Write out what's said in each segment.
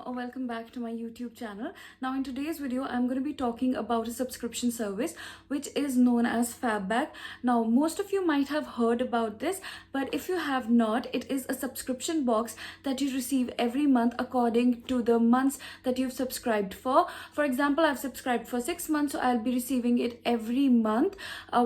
Welcome back to my YouTube channel. Now in today's video I'm going to be talking about a subscription service which is known as Fab Bag. Now most of you might have heard about this, but if you have not, it is a subscription box that you receive every month according to the months that you've subscribed for. For example, I've subscribed for 6 months, so I'll be receiving it every month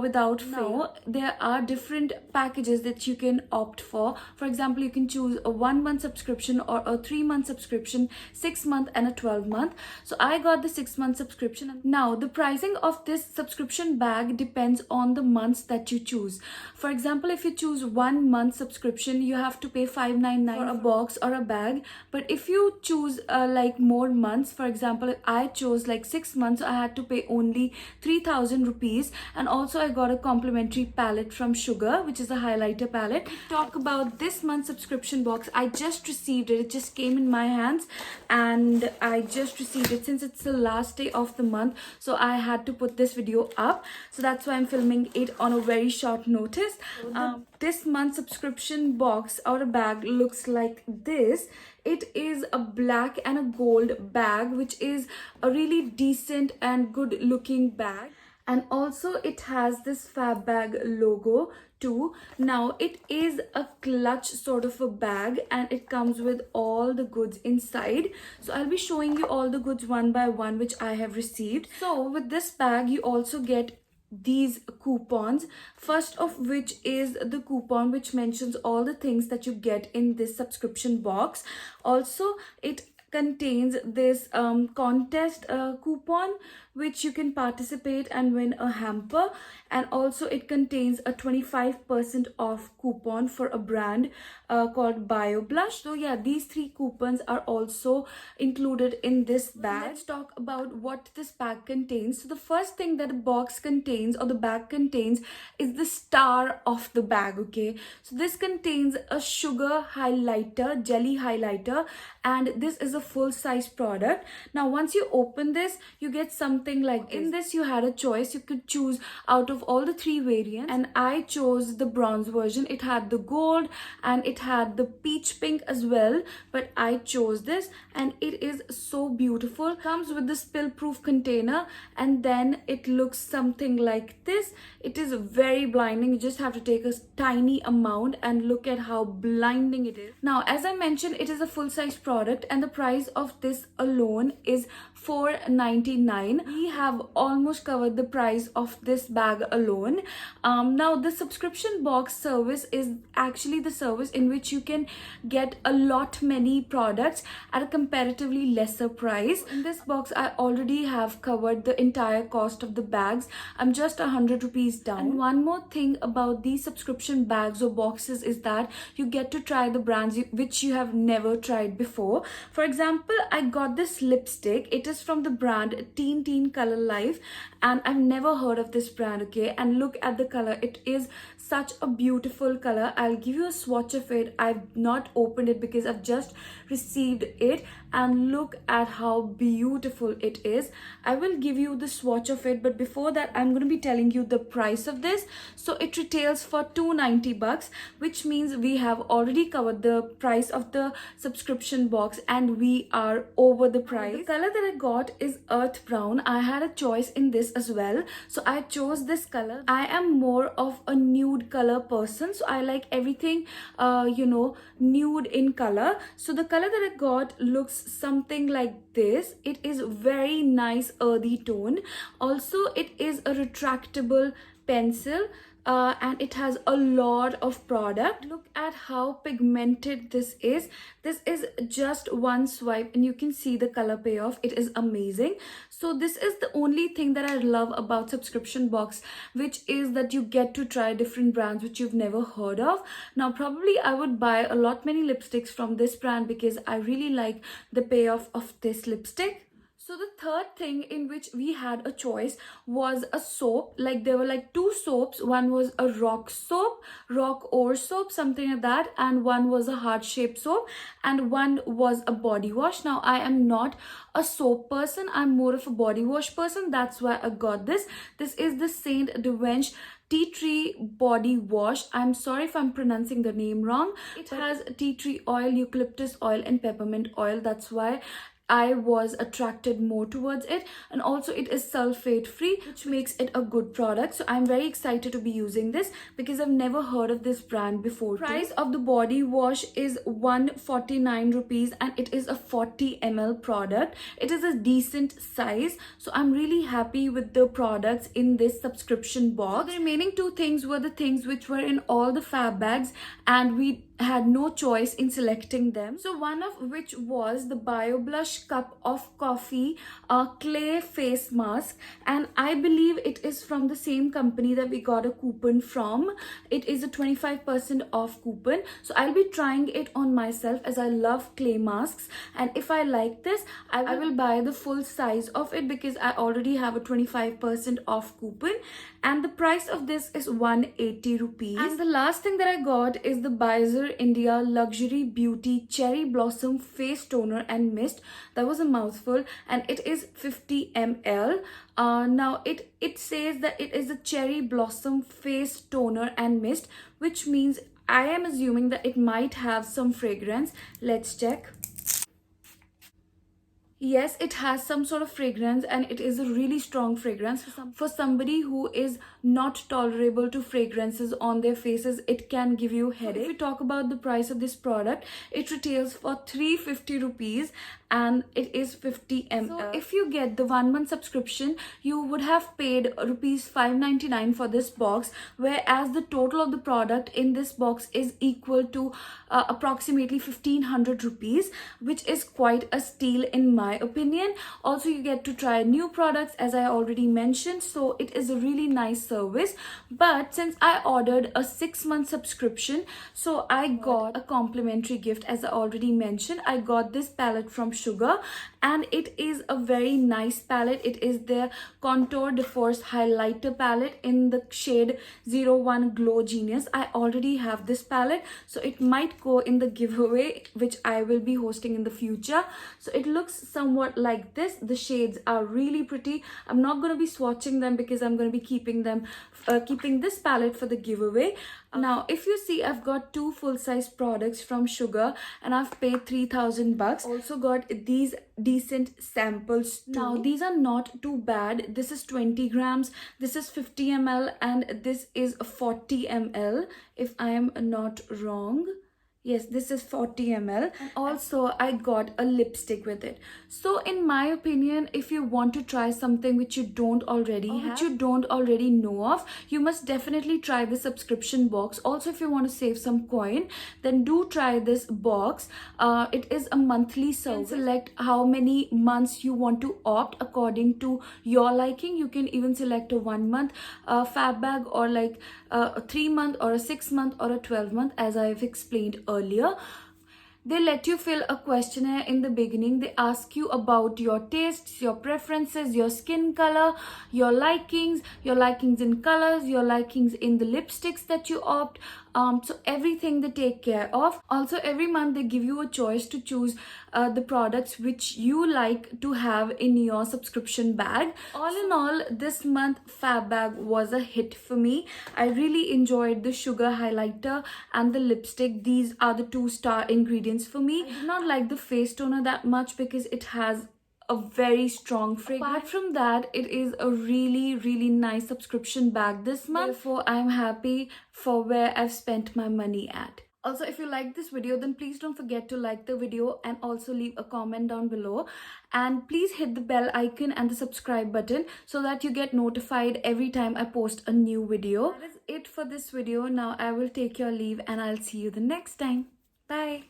without fail. There are different packages that you can opt for. For example, you can choose a 1-month subscription or a 3-month subscription, 6-month and a 12-month. So I got the 6-month subscription. Now the pricing of this subscription bag depends on the months that you choose. For example, if you choose 1-month subscription, you have to pay $5.99 for a box or a bag. But if you choose like more months, for example, I chose like 6 months, so I had to pay only 3,000 rupees. And also I got a complimentary palette from Sugar, which is a highlighter palette. Talk about this month's subscription box. I just received it. It just came in my hands and I just received it since it's the last day of the month, so I had to put this video up. So that's why I'm filming it on a very short notice. This month's subscription box or a bag looks like this. It is a black and a gold bag, which is a really decent and good looking bag. And also it has this Fab Bag logo too. Now it is a clutch sort of a bag and it comes with all the goods inside. So I'll be showing you all the goods one by one which I have received. So with this bag you also get these coupons, first of which is the coupon which mentions all the things that you get in this subscription box. Also it contains this contest coupon which you can participate and win a hamper, and also it contains a 25% off coupon for a brand called BioBlush. So yeah, these 3 coupons are also included in this bag. Let's talk about what this bag contains. So the first thing that the box contains or the bag contains is the star of the bag. Okay, so this contains a sugar highlighter, jelly highlighter, and this is a full-size product. Now once you open this, you get something like this. In this you had a choice. You could choose out of all the 3 variants, and I chose the bronze version. It had the gold and it had the peach pink as well, but I chose this and it is so beautiful. It comes with the spill proof container and then it looks something like this. It is very blinding. You just have to take a tiny amount and look at how blinding it is. Now as I mentioned, it is a full-size product and the price of this alone is $4.99. We have almost covered the price of this bag alone. Now the subscription box service is actually the service in which you can get a lot many products at a comparatively lesser price. In this box I already have covered the entire cost of the bags. I'm just 100 rupees down. And one more thing about these subscription bags or boxes is that you get to try the brands which you have never tried before. For example, I got this lipstick. It is from the brand Teen Color Life and I've never heard of this brand. Okay, and look at the color. It is such a beautiful color. I'll give you a swatch of it. I've not opened it because I've just received it, and look at how beautiful it is. I will give you the swatch of it, but before that I'm going to be telling you the price of this. So it retails for $290, which means we have already covered the price of the subscription box and we are over the price. The color that I got is earth brown. I had a choice in this as well, so I chose this color. I am more of a nude color person, so I like everything nude in color. So the color that I got looks something like this. It is very nice earthy tone. Also it is a retractable pencil and it has a lot of product. Look at how pigmented this is. This is just one swipe and you can see the color payoff. It is amazing. So this is the only thing that I love about subscription box, which is that you get to try different brands which you've never heard of. Now probably I would buy a lot many lipsticks from this brand because I really like the payoff of this lipstick. So the third thing in which we had a choice was a soap. Like there were like two soaps. One was a rock soap, rock or soap, something like that, and one was a heart shaped soap, and one was a body wash. Now I am not a soap person, I'm more of a body wash person. That's why I got this. This is the Saint Devenche tea tree body wash. I'm sorry if I'm pronouncing the name wrong. It has tea tree oil, eucalyptus oil, and peppermint oil. That's why I was attracted more towards it, and also it is sulfate free, which makes it a good product. So I'm very excited to be using this because I've never heard of this brand before. Price of the body wash is 149 rupees, and it is a 40 ml product. It is a decent size, so I'm really happy with the products in this subscription box. So the remaining two things were the things which were in all the Fab bags, and we had no choice in selecting them. So one of which was the Bio Blush Cup of Coffee clay face mask, and I believe it is from the same company that we got a coupon from. It is a 25% off coupon, so I'll be trying it on myself as I love clay masks, and if I like this, I will buy the full size of it because I already have a 25% off coupon, and the price of this is 180 rupees. And the last thing that I got is the Bizer India Luxury Beauty Cherry Blossom Face Toner and Mist. That was a mouthful, and it is 50 ml. Now it says that it is a cherry blossom face toner and mist, which means I am assuming that it might have some fragrance. Let's check. Yes, it has some sort of fragrance, and it is a really strong fragrance. For somebody who is not tolerable to fragrances on their faces, it can give you headache. If we talk about the price of this product, it retails for 350 rupees, and it is 50 ml. So if you get the 1 month subscription, you would have paid rupees 599 for this box, whereas the total of the product in this box is equal to approximately 1500 rupees, which is quite a steal in my opinion. Also, you get to try new products, as I already mentioned, so it is a really nice service. But since I ordered a 6-month subscription, so I got a complimentary gift. As I already mentioned, I got this palette from Sugar, and it is a very nice palette. It is their Contour de Force highlighter palette in the shade 01 Glow Genius. I already have this palette, so it might go in the giveaway which I will be hosting in the future. So it looks somewhat like this. The shades are really pretty. I'm not going to be swatching them because I'm going to be keeping this palette for the giveaway. Now, if you see, I've got two full-size products from Sugar, and I've paid 3,000 bucks. Also got these decent samples too. Now, these are not too bad. This is 20 grams, this is 50 ml, and this is 40 ml, if I am not wrong. Yes, this is 40 ml. And also, I got a lipstick with it. So in my opinion, if you want to try something which you don't already have, which you don't already know of, you must definitely try the subscription box. Also, if you want to save some coin, then do try this box. It is a monthly service. You can select how many months you want to opt according to your liking. You can even select a 1 month Fab Bag, or like a 3 month, or a 6 month, or a 12 month, as I've explained earlier. They let you fill a questionnaire in the beginning. They ask you about your tastes, your preferences, your skin color, your likings in colors, your likings in the lipsticks that you opt. So everything they take care of. Also, every month they give you a choice to choose the products which you like to have in your subscription bag. All in all, this month Fab Bag was a hit for me. I really enjoyed the Sugar highlighter and the lipstick. These are the 2-star ingredients for me. I did not like the face toner that much because it has a very strong fragrance. Apart from that, it is a really nice subscription bag this month. Therefore, I'm happy for where I've spent my money at. Also, if you like this video, then please don't forget to like the video and also leave a comment down below. And please hit the bell icon and the subscribe button so that you get notified every time I post a new video. That is it for this video. Now I will take your leave, and I'll see you the next time. Bye.